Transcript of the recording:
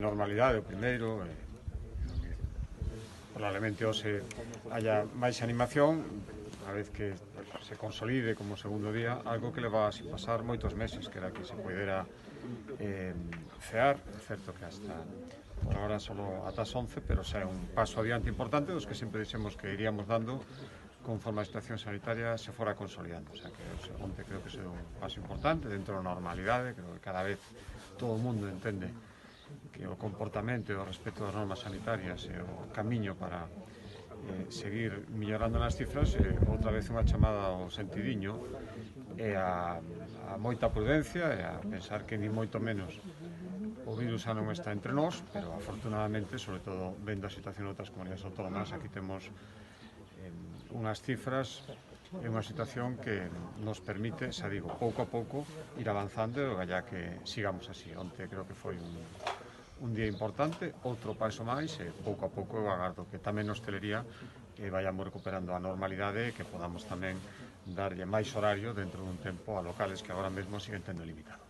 Normalidade o primeiro, probablemente hoxe haya máis animación, a vez que se consolide como segundo día, algo que leva a pasar moitos meses, que era que se poidera cear, é certo que hasta por agora solo ata as 11, pero xa é un paso adiante importante dos que sempre dixemos que iríamos dando conforme a situación sanitaria se fora consolidando. O sea, que onte creo que é un paso importante dentro da normalidade, creo que cada vez todo o mundo entende que o comportamento e o respeto das normas sanitarias é o camiño para seguir millorando nas cifras. Outra vez unha chamada ao sentidiño e a moita prudencia e a pensar que ni moito menos o virus xa non está entre nós, pero afortunadamente, sobre todo vendo a situación de outras comunidades autónomas, aquí temos unhas cifras e unha situación que nos permite, xa digo, pouco a pouco ir avanzando e galla que sigamos así. Onte creo que foi un día importante, outro paso máis e pouco a pouco eu agardo que tamén na hostelería vayamos recuperando a normalidade e que podamos tamén darlle máis horario dentro dun tempo a locales que agora mesmo siguen tendo limitado.